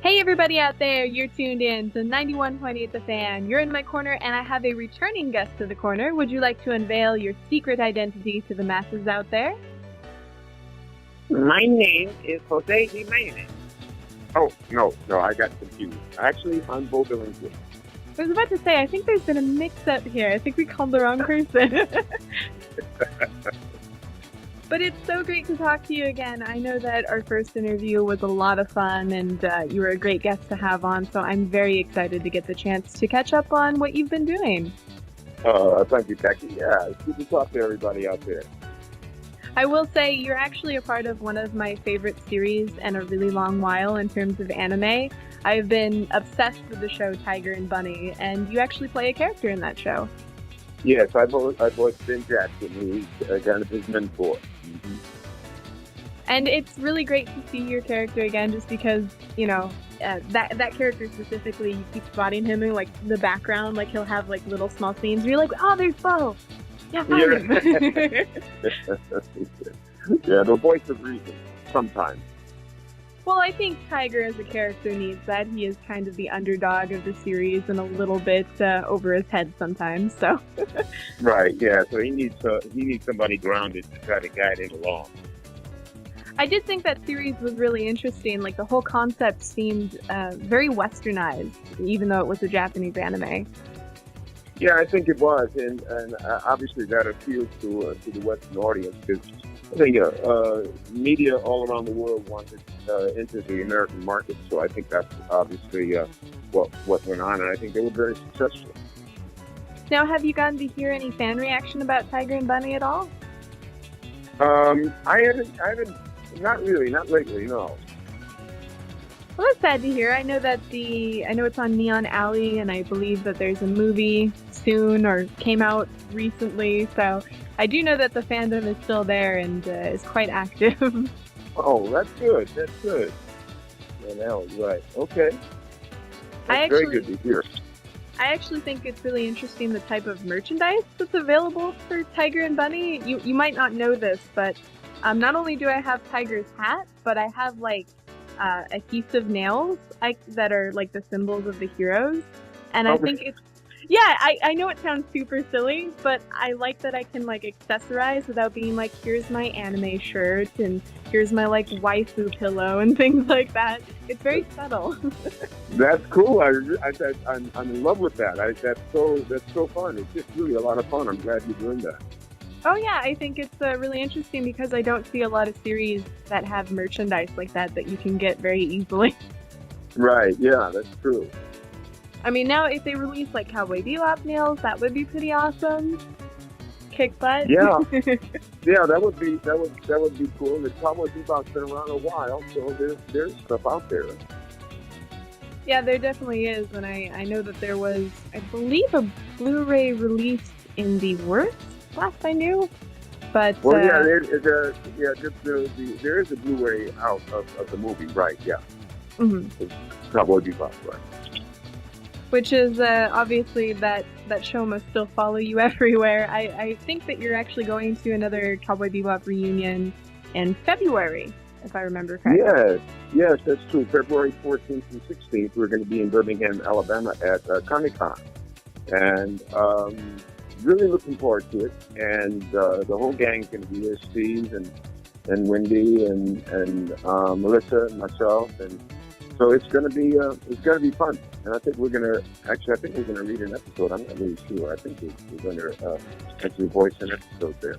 Hey everybody out there, you're tuned in to 91.8 The Fan. You're in my corner and I have a returning guest to the corner. Would you like to unveil your secret identity to the masses out there? My name is Jose Jimenez. Oh, no, I got confused. Actually, I'm Beau Billingslea. I was about to say, I think there's been a mix-up here. I think we called the wrong person. But it's so great to talk to you again. I know that our first interview was a lot of fun and you were a great guest to have on, so I'm very excited to get the chance to catch up on what you've been doing. Thank you, Becky. Yeah, it's good to talk to everybody out there. I will say you're actually a part of one of my favorite series in a really long while in terms of anime. I've been obsessed with the show Tiger and Bunny, and you actually play a character in that show. Yes, I voiced Ben Jackson, who's kind of his mentor. Mm-hmm. And it's really great to see your character again, just because, that character specifically, you keep spotting him in, like, the background. Like, he'll have, like, little small scenes. You're like, oh, there's Beau. Yeah, fine. Yeah, the voice of reason, sometimes. Well, I think Tiger as a character needs that. He is kind of the underdog of the series and a little bit over his head sometimes. So. Right. Yeah. So he needs somebody grounded to try to guide him along. I did think that series was really interesting. Like the whole concept seemed very westernized, even though it was a Japanese anime. Yeah, I think it was, and obviously that appeals to the Western audience because I think media all around the world wanted into the American market. So I think that's obviously what went on, and I think they were very successful. Now, have you gotten to hear any fan reaction about Tiger and Bunny at all? I haven't, not really, not lately, no. Well, that's sad to hear. I know it's on Neon Alley, and I believe that there's a movie soon or came out recently. So I do know that the fandom is still there and is quite active. Oh, that's good. That's good. Neon Alley, right? Okay. That's very good to hear. I actually think it's really interesting the type of merchandise that's available for Tiger and Bunny. You might not know this, but not only do I have Tiger's hat, but I have adhesive nails that are like the symbols of the heroes. And I think it's, I know it sounds super silly, but I like that I can accessorize without being like, here's my anime shirt and here's my waifu pillow and things like that. It's very subtle. That's cool. I'm in love with that. That's so fun. It's just really a lot of fun. I'm glad you're doing that. Oh yeah, I think it's really interesting because I don't see a lot of series that have merchandise like that you can get very easily. Right, yeah, that's true. I mean, now if they release Cowboy Bebop nails, that would be pretty awesome. Kick butt. Yeah, yeah, that would be cool. The Cowboy Bebop's been around a while, so there's stuff out there. Yeah, there definitely is, and I know that there was, I believe, a Blu-ray release in the works. Last I knew, but there is a Blu-ray out of the movie, right? Yeah, Cowboy Bebop, right? Which is obviously that show must still follow you everywhere. I think that you're actually going to another Cowboy Bebop reunion in February, if I remember correctly. Yes, that's true. February 14th and 16th, we're going to be in Birmingham, Alabama at Kana, and really looking forward to it, and the whole gang's going to be there: Steve and Wendy and Melissa and myself, and so it's going to be fun. And I think we're going to read an episode. I'm not really sure. I think we're going to actually voice an episode there.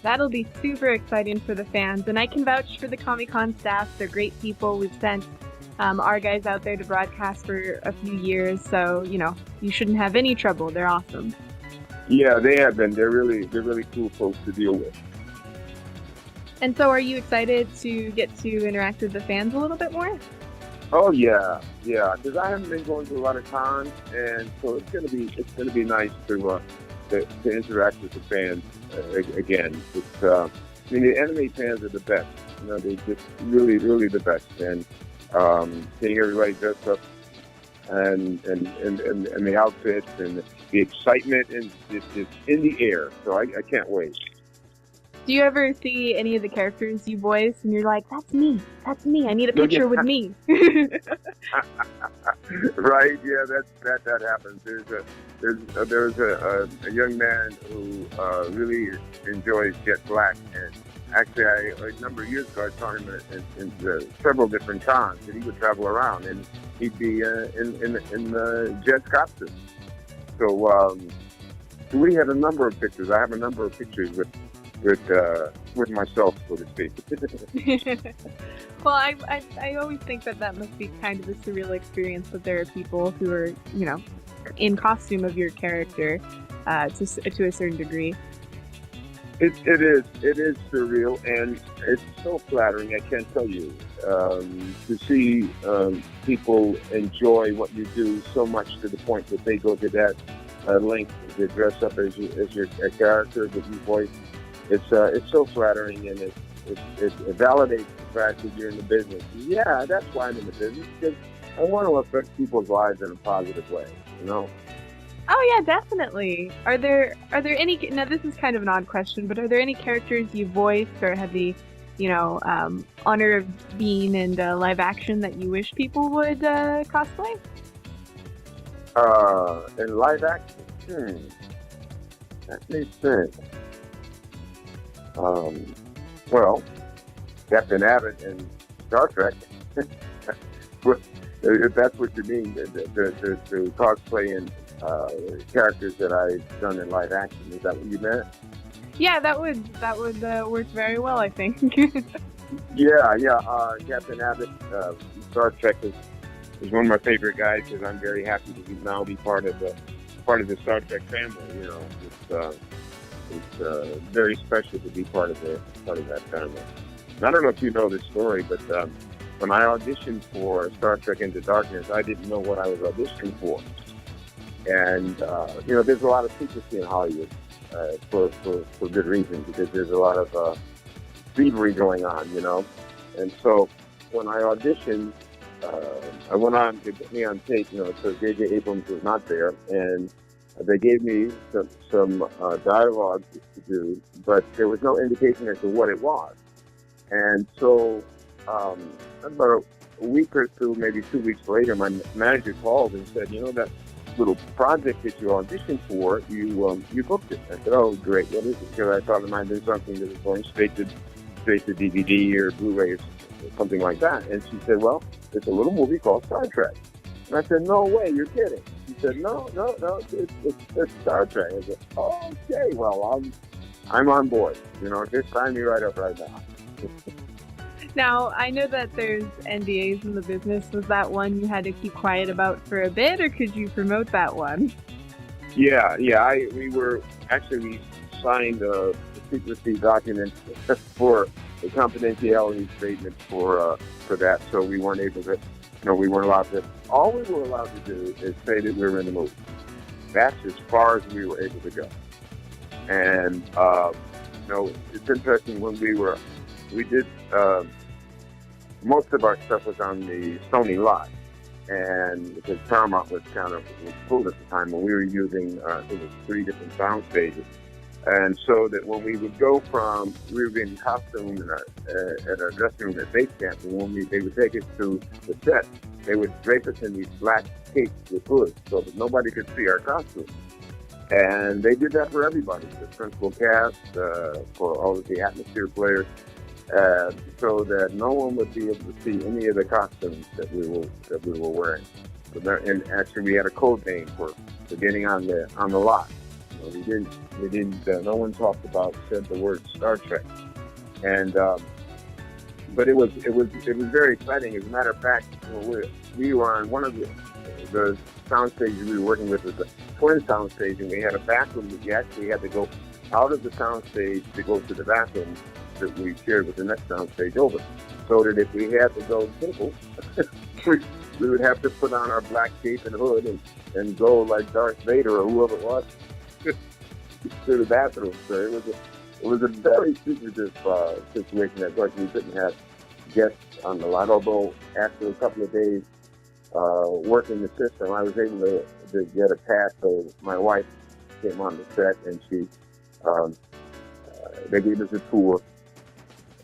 That'll be super exciting for the fans, and I can vouch for the Comic-Con staff. They're great people. We've sent our guys out there to broadcast for a few years, so you shouldn't have any trouble. They're awesome. Yeah, they have been. They're really cool folks to deal with. And so, are you excited to get to interact with the fans a little bit more? Oh yeah, because I haven't been going to a lot of cons, and so it's gonna be nice to interact with the fans again. It's, the anime fans are the best. They're just really the best, and seeing everybody dressed up and the outfits and the excitement and it's in the air. So I can't wait. Do you ever see any of the characters you voice and you're like, that's me, I need a So, picture yeah, with me? right? Yeah, that happens. There's a young man who really enjoys Jet Black, and actually, a number of years ago, I saw him in several different cons, and he would travel around, and he'd be in the Jet costume. So we had a number of pictures. I have a number of pictures with myself, so to speak. Well, I always think that must be kind of a surreal experience that there are people who are, in costume of your character to a certain degree. It is surreal, and it's so flattering. I can't tell you to see people enjoy what you do so much to the point that they go to that length to dress up as your a character that you voice. It's so flattering, and it validates the fact that you're in the business. Yeah, that's why I'm in the business, because I want to affect people's lives in a positive way. You know. Oh yeah, definitely. Are there any? Now this is kind of an odd question, but are there any characters you voiced or had the, honor of being in live action that you wish people would cosplay? In live action, that makes sense. Well, Captain Abbott in Star Trek. If that's what you mean, to cosplay in characters that I've done in live action, is that what you meant? Yeah, that would work very well, I think. Yeah. Captain Abbott, Star Trek is one of my favorite guys, because I'm very happy to now be part of the Star Trek family. It's very special to be part of that family. And I don't know if you know this story, but when I auditioned for Star Trek Into Darkness, I didn't know what I was auditioning for. And there's a lot of secrecy in Hollywood for good reason, because there's a lot of thievery going on, And so when I auditioned, I went on to get me on tape, so J.J. Abrams was not there, and they gave me some dialogue to do, but there was no indication as to what it was. And so about a week or two, maybe 2 weeks later, my manager called and said, that little project that you auditioned for, you booked it. I said, oh, great, what is it? Because I thought it might have been something that was going straight to DVD or Blu-ray or something like that. And she said, well, it's a little movie called Star Trek. And I said, no way, you're kidding. She said, no, it's Star Trek. I said, okay, well, I'm on board. Just sign me right up right now. Now, I know that there's NDAs in the business. Was that one you had to keep quiet about for a bit, or could you promote that one? Yeah. We signed a secrecy document for the confidentiality statement for that, so we weren't able to. We weren't allowed to. All we were allowed to do is say that we were in the movie. That's as far as we were able to go. And it's interesting, when we did. Most of our stuff was on the Sony lot, and because Paramount was was cool at the time, when we were using it was 3 different sound stages, and so that when we would go we were in costume at our dressing room at base camp, and when they would take us to the set, they would drape us in these black capes with hoods so that nobody could see our costumes. And they did that for everybody, the principal cast, for all of the atmosphere players. So that no one would be able to see any of the costumes that we were wearing. And actually, we had a code name for getting on the lot. We didn't. No one said the word Star Trek. And but it was very exciting. As a matter of fact, we were on one of the sound stages we were working with, was the twin sound stage, and we had a bathroom that you actually had to go out of the sound stage to go to the bathroom that we shared with the next sound stage over. So that if we had to go simple, we would have to put on our black cape and hood and go like Darth Vader or whoever it was to the bathroom. So it was a very secretive situation. Of course, we couldn't have guests on the lot, although after a couple of days working the system, I was able to get a pass. So my wife came on the set, and she they gave us a tour,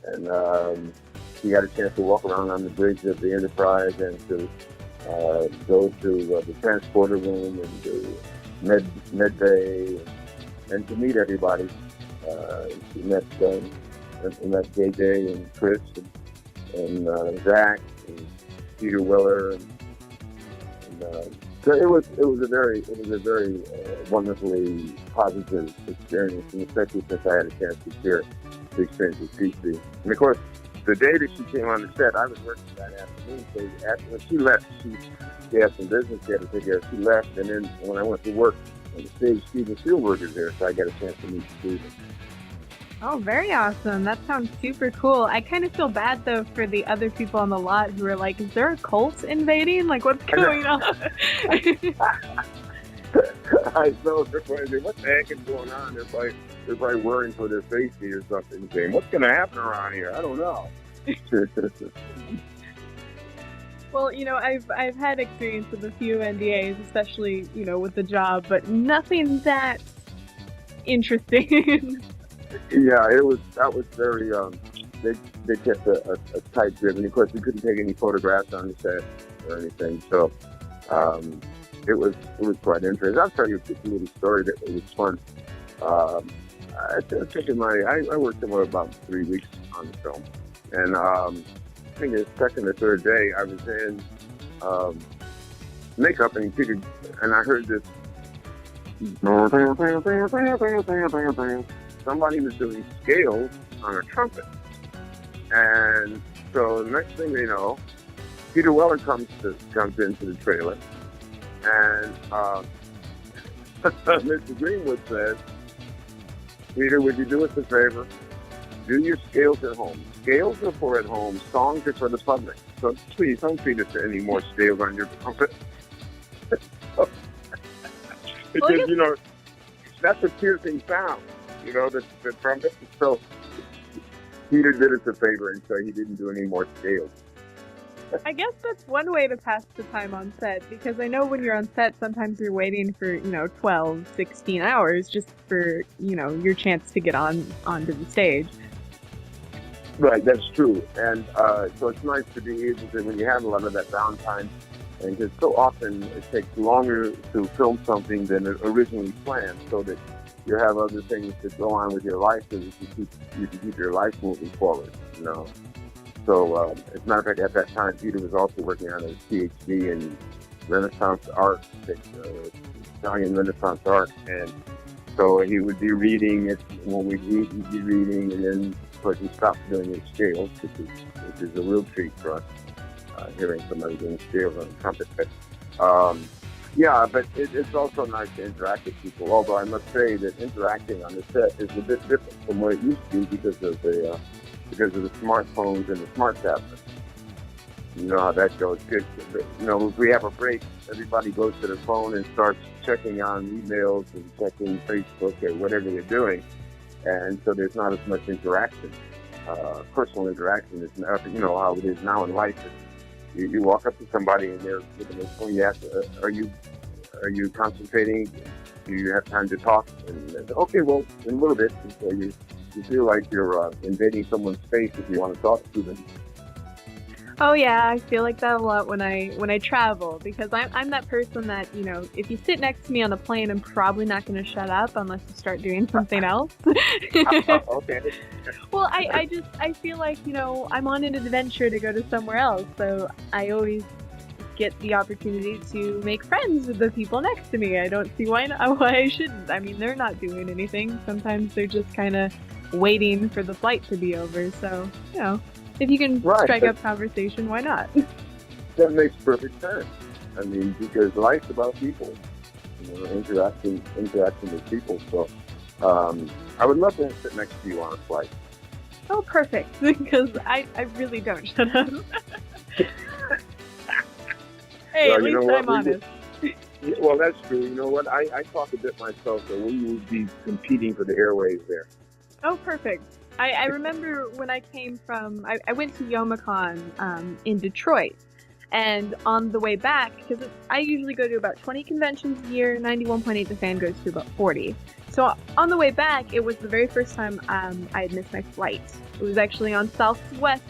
and we got a chance to walk around on the bridge of the Enterprise and to go to the transporter room and the med bay and to meet everybody. We met JJ and Chris and Zach and Peter Weller and so it was a very wonderfully positive experience, and especially since I had a chance to share the experience with Cece. And of course, the day that she came on the set, I was working that afternoon. So when she left, she had some business she had to take care of. She left, and then when I went to work on the stage, Steven Spielberg was there, so I got a chance to meet Steven. Oh, very awesome. That sounds super cool. I kind of feel bad, though, for the other people on the lot who are like, is there a cult invading? Like, what's going on? I know. They're probably, what the heck is going on? They're probably worrying for their safety or something. Saying, what's going to happen around here? I don't know. Well, I've had experience with a few NDAs, especially, with the job, but nothing that interesting. Yeah, that was very, they kept a tight grip, and of course we couldn't take any photographs on the set or anything, so it was quite interesting. I'll tell you a little story that was fun. I worked somewhere about 3 weeks on the film, and I think the second or third day I was in makeup, and I heard this. Somebody was doing scales on a trumpet. And so the next thing they know, Peter Weller comes into the trailer, and Mr. Greenwood says, Peter, would you do us a favor? Do your scales at home. Scales are for at home, songs are for the public. So please don't feed us any more scales on your trumpet. Because, that's a piercing sound. The trumpet. So Peter did us a favor, and so he didn't do any more scales. I guess that's one way to pass the time on set, because I know when you're on set, sometimes you're waiting for, 12, 16 hours just for, your chance to get onto the stage. Right, that's true. And so it's nice to be able to, when you have a lot of that downtime, and because so often it takes longer to film something than originally planned, so that you have other things to go on with your life so that you can keep your life moving forward, So, as a matter of fact, at that time, Peter was also working on his PhD in Renaissance art, Italian Renaissance art, and so he would be reading it when we'd eat, he'd be reading, and then, of course, he stopped doing his scales, which is a real treat for us, hearing somebody doing scales on a trumpet. Yeah, but it's also nice to interact with people. Although I must say that interacting on the set is a bit different from what it used to be because of the smartphones and the smart tablets. You know how that goes. If we have a break, everybody goes to their phone and starts checking on emails and checking Facebook or whatever they're doing, and so there's not as much interaction. Personal interaction is not, how it is now in life. You walk up to somebody and they're looking at their phone. You ask, "Are you concentrating? Do you have time to talk?" And they say, "Okay, well, in a little bit." And so you feel like you're invading someone's space if you want to talk to them. Oh yeah, I feel like that a lot when I travel, because I'm that person that, if you sit next to me on a plane, I'm probably not going to shut up unless you start doing something else. Okay. Well, I feel like, I'm on an adventure to go to somewhere else, so I always get the opportunity to make friends with the people next to me. I don't see why I shouldn't. I mean, they're not doing anything. Sometimes they're just kind of waiting for the flight to be over, so, if you can strike up conversation, why not? That makes perfect sense. I mean, because life's about people, interacting with people. So, I would love to sit next to you on a flight. Oh, perfect. Because I really don't shut up. Hey, well, at least I'm honest. Well, that's true. You know what? I talk a bit myself, so we would be competing for the airwaves there. Oh, perfect. I remember when I came from, I went to Youmacon in Detroit, and on the way back, because I usually go to about 20 conventions a year, 91.8 The Fan goes to about 40. So on the way back, it was the very first time I had missed my flight. It was actually on Southwest's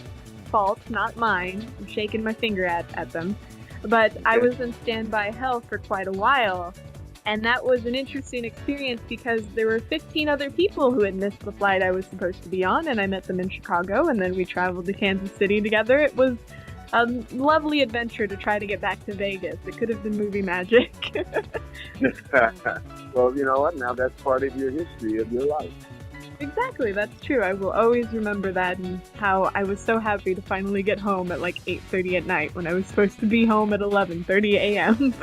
fault, not mine. I'm shaking my finger at them. But I was in standby hell for quite a while. And that was an interesting experience because there were 15 other people who had missed the flight I was supposed to be on, and I met them in Chicago, and then we traveled to Kansas City together. It was a lovely adventure to try to get back to Vegas. It could have been movie magic. Well, you know what? Now that's part of your history of your life. Exactly, that's true. I will always remember that and how I was so happy to finally get home at like 8:30 at night when I was supposed to be home at 11:30 a.m.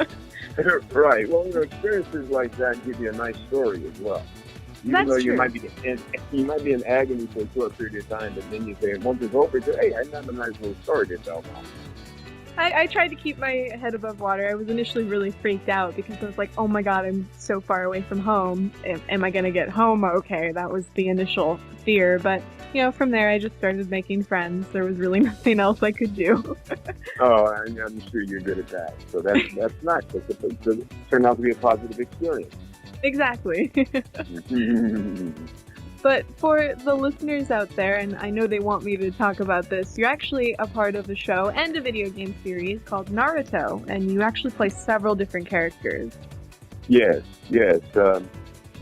Right. Well, experiences like that give you a nice story as well. Even That's though true. you might be in agony for a short period of time, but then you say, once it's over, you say, hey, I have a nice little story to tell now. I tried to keep my head above water. I was initially really freaked out because I was like, oh my god, I'm so far away from home. Am I going to get home okay? That was the initial fear. But, from there I just started making friends. There was really nothing else I could do. Oh, I'm sure you're good at that. So that's nice. It turned out to be a positive experience. Exactly. But for the listeners out there, and I know they want me to talk about this, you're actually a part of a show and a video game series called Naruto, and you actually play several different characters. Yes.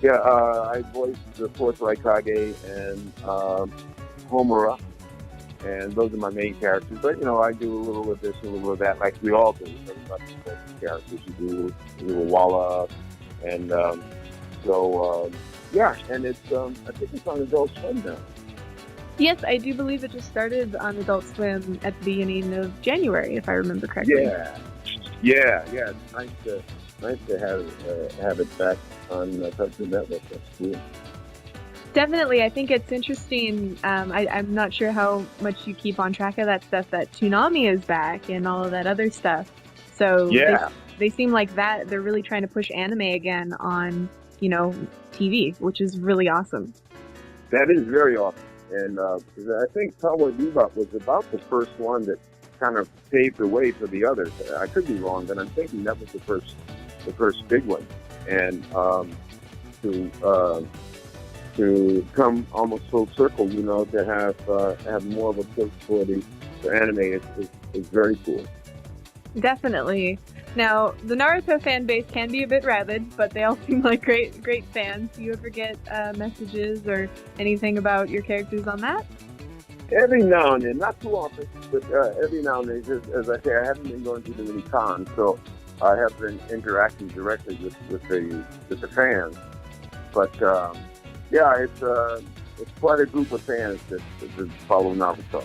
I voiced the fourth Raikage and Homura, and those are my main characters. But, I do a little of this, a little of that, like we all do. Everybody voices characters. You do a little Walla, and yeah, and it's I think it's on Adult Swim now. Yes, I do believe it just started on Adult Swim at the beginning of January, if I remember correctly. Yeah. It's nice to have it back on Cartoon Network. That's cool. Definitely, I think it's interesting. I'm not sure how much you keep on track of that stuff. That Toonami is back and all of that other stuff. So yeah, they seem like that they're really trying to push anime again on TV, which is really awesome. that is very awesome. And I think Cowboy Bebop was about the first one that kind of paved the way for the others. I could be wrong, but I'm thinking that was the first big one. And to come almost full circle, to have more of a push for the anime is very cool. Definitely. Now, the Naruto fan base can be a bit rabid, but they all seem like great fans. Do you ever get messages or anything about your characters on that? Every now and then, not too often, but every now and then. As I say, I haven't been going to the many cons, so I have been interacting directly with the fans. But yeah, it's quite a group of fans that follow Naruto.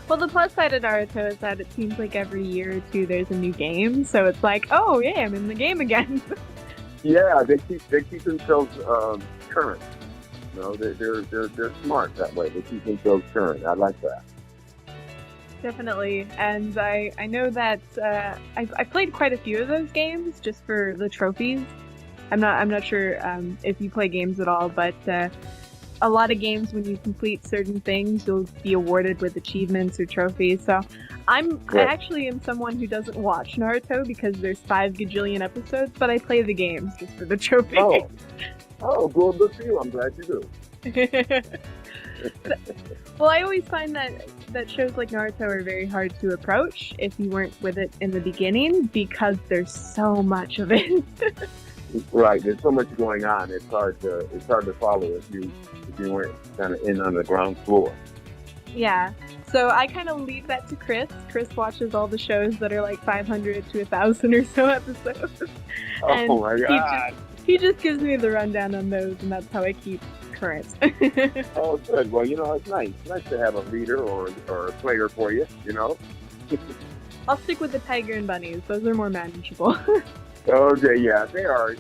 Well, the plus side of Naruto is that it seems like every year or two there's a new game, so it's like, oh yeah, I'm in the game again. Yeah, they keep themselves current. They're smart that way. They keep themselves current. I like that. Definitely, and I know that I played quite a few of those games just for the trophies. I'm not sure if you play games at all, but a lot of games, when you complete certain things, you'll be awarded with achievements or trophies. So I actually am someone who doesn't watch Naruto because there's 5 gajillion episodes, but I play the games just for the trophies. Oh, good for you. I'm glad you do. Well, I always find that shows like Naruto are very hard to approach if you weren't with it in the beginning because there's so much of it. Right, there's so much going on. It's hard to follow if you weren't kind of in on the ground floor. Yeah. So I kind of leave that to Chris. Chris watches all the shows that are like 500 to 1,000 or so episodes. Oh my God. He just gives me the rundown on those, and that's how I keep current. Oh, good. Well, it's nice. It's nice to have a reader or a player for you, I'll stick with the Tiger and Bunnies. Those are more manageable. Okay, yeah, they are.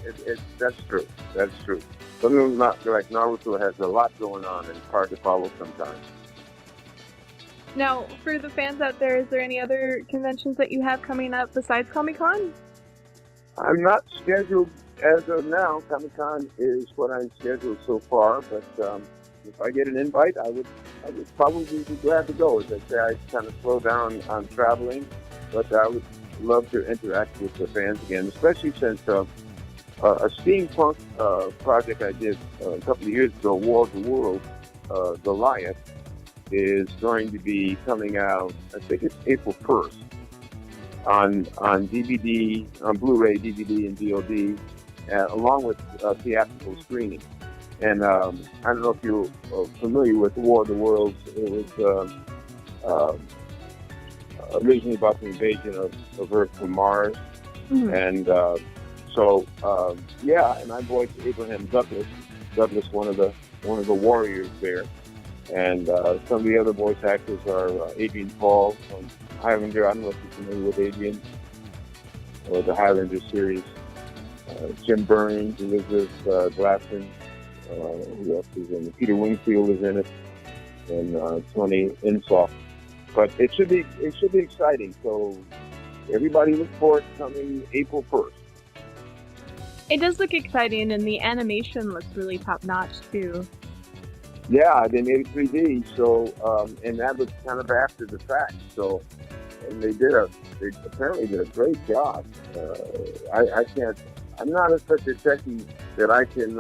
That's true. That's true. Some of them, not like Naruto, has a lot going on, and it's hard to follow sometimes. Now, for the fans out there, is there any other conventions that you have coming up besides Comic-Con? I'm not scheduled as of now. Comic-Con is what I'm scheduled so far, but if I get an invite, I would probably be glad to go. As I say, I kind of slow down on traveling, but I would love to interact with the fans again, especially since a steampunk project I did a couple of years ago, War of the Worlds, Goliath, is going to be coming out, I think it's April 1st, on DVD, on Blu-ray, DVD, and VOD, along with theatrical screening. And I don't know if you're familiar with War of the Worlds. It was originally about the invasion of Earth from Mars. Mhm. And yeah, and I voiced Abraham Douglas, one of the warriors there. And some of the other voice actors are Adrian Paul from Highlander. I don't know if you're familiar with Adrian or the Highlander series. Jim Burns, Elizabeth Glassman. Who else is in it? Peter Wingfield is in it, and Tony Insoft. But it should be exciting. So everybody look for it coming April 1st. It does look exciting, and the animation looks really top-notch, too. Yeah, they made it 3D. So and that was kind of after the fact. So and they apparently did a great job. I can't. I'm not such a techie that I can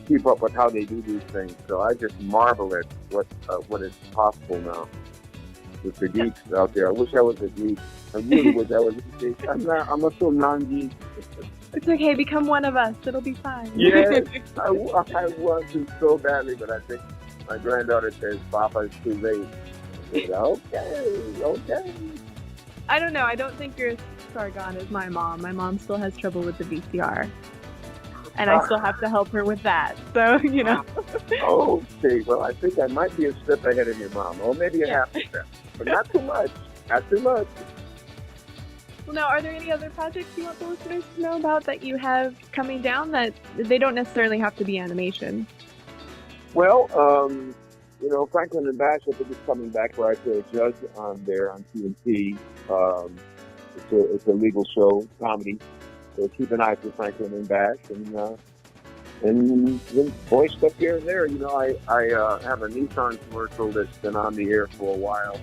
keep up with how they do these things. So I just marvel at what is possible now with the geeks out there. I wish I was a geek. I really wish I was a geek. I'm not. I'm a still non-geek. It's okay, become one of us. It'll be fine. Yes, I want to so badly, but I think my granddaughter says, "Papa, it's too late." I said, okay. I don't know. I don't think you're as far gone as my mom. My mom still has trouble with the VCR. And I still have to help her with that. So, you know. Okay, well, I think I might be a step ahead of your mom. Or maybe a half a step. But not too much. Not too much. Well, now, are there any other projects you want the listeners to know about that you have coming down that they don't necessarily have to be animation? Well, Franklin and Bash, I think, is coming back where I play a judge on there on TNT. It's a legal show, comedy. So keep an eye for Franklin and Bash, and voice stuff here and there. I have a Nissan commercial that's been on the air for a while,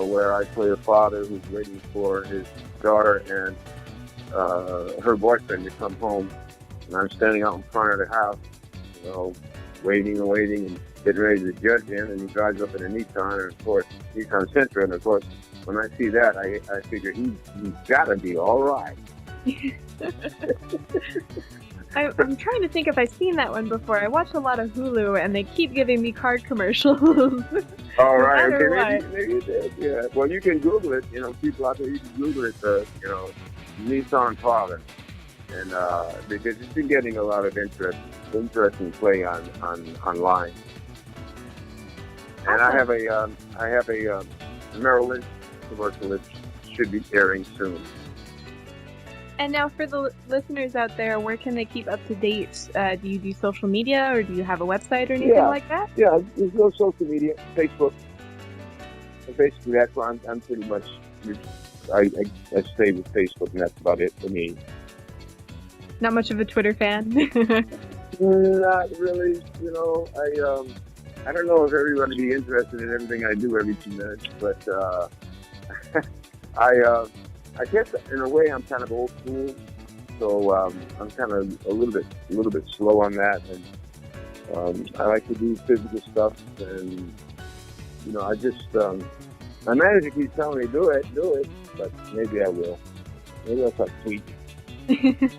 where I play a father who's waiting for his daughter and her boyfriend to come home, and I'm standing out in front of the house, waiting and getting ready to judge him, and he drives up in a Nissan, and of course, Nissan Sentra, and of course, when I see that, I figure he's got to be all right. I'm trying to think if I've seen that one before. I watch a lot of Hulu, and they keep giving me card commercials. All right, okay, maybe you did. Yeah. Well, you can Google it. People out there, you can Google it. Nissan father, and because it's been getting a lot of interesting play online. And awesome. I have a Merrill Lynch commercial that should be airing soon. And now for the listeners out there, where can they keep up to date? Do you do social media, or do you have a website or anything like that? Yeah, there's no social media. Facebook. And basically, that's where I'm pretty much, I stay with Facebook, and that's about it for me. Not much of a Twitter fan? Not really. I don't know if everybody would be interested in everything I do every 2 minutes, but I guess in a way I'm kind of old school, so I'm kind of a little bit slow on that, and I like to do physical stuff, and I just my manager keeps telling me do it, but maybe I will. Maybe I'll start tweeting.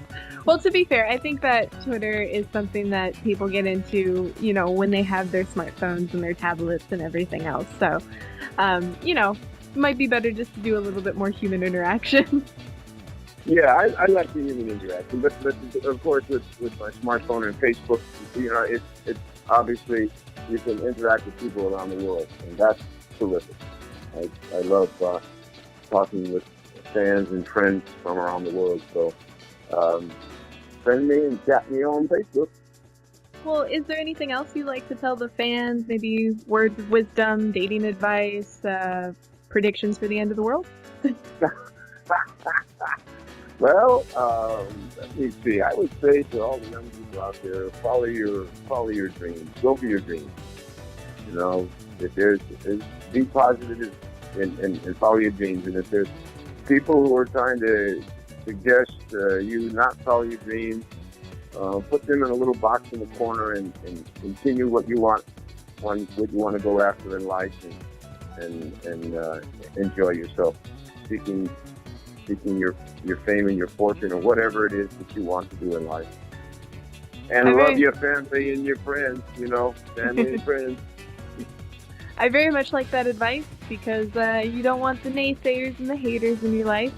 Well, to be fair, I think that Twitter is something that people get into, when they have their smartphones and their tablets and everything else. So, it might be better just to do a little bit more human interaction. Yeah, I like the human interaction, but of course with my smartphone and Facebook, it's obviously you can interact with people around the world, and that's terrific. I love talking with fans and friends from around the world. So friend me and chat me on Facebook. Well, is there anything else you'd like to tell the fans? Maybe words of wisdom, dating advice, predictions for the end of the world? Well, let me see. I would say to all the young people out there, follow your dreams. Go for your dreams. Be positive and follow your dreams. And if there's people who are trying to suggest you not follow your dreams. Put them in a little box in the corner and continue what you want, what you want to go after in life, and enjoy yourself, seeking your fame and your fortune or whatever it is that you want to do in life. And love your family and your friends, family and friends. I very much like that advice because you don't want the naysayers and the haters in your life.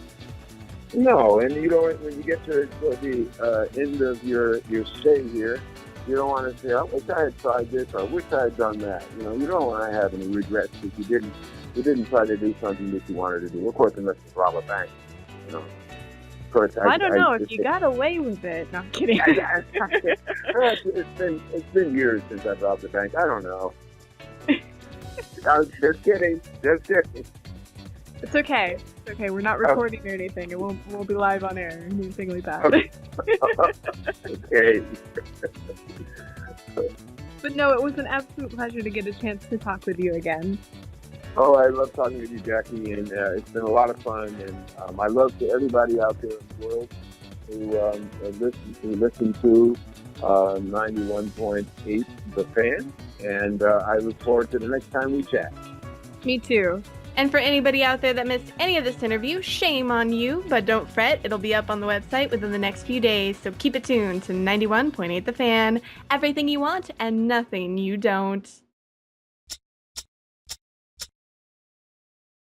No, and when you get to the end of your stay here, you don't want to say, "I wish I had tried this," or "I wish I had done that." You don't want to have any regrets because you didn't try to do something that you wanted to do. Of course, unless you rob a bank, Of course, I don't know if you got away with it. No, I'm kidding. It's been years since I've robbed a bank. I don't know. Just kidding. It's okay. It's okay. We're not recording or anything. It won't be live on air or anything like that. Okay. But no, it was an absolute pleasure to get a chance to talk with you again. Oh, I love talking with you, Jackie, and it's been a lot of fun. And my love to everybody out there in the world who listen to 91.8 The Fan. And I look forward to the next time we chat. Me too. And for anybody out there that missed any of this interview, shame on you, but don't fret, it'll be up on the website within the next few days, so keep it tuned to 91.8 The Fan, everything you want and nothing you don't.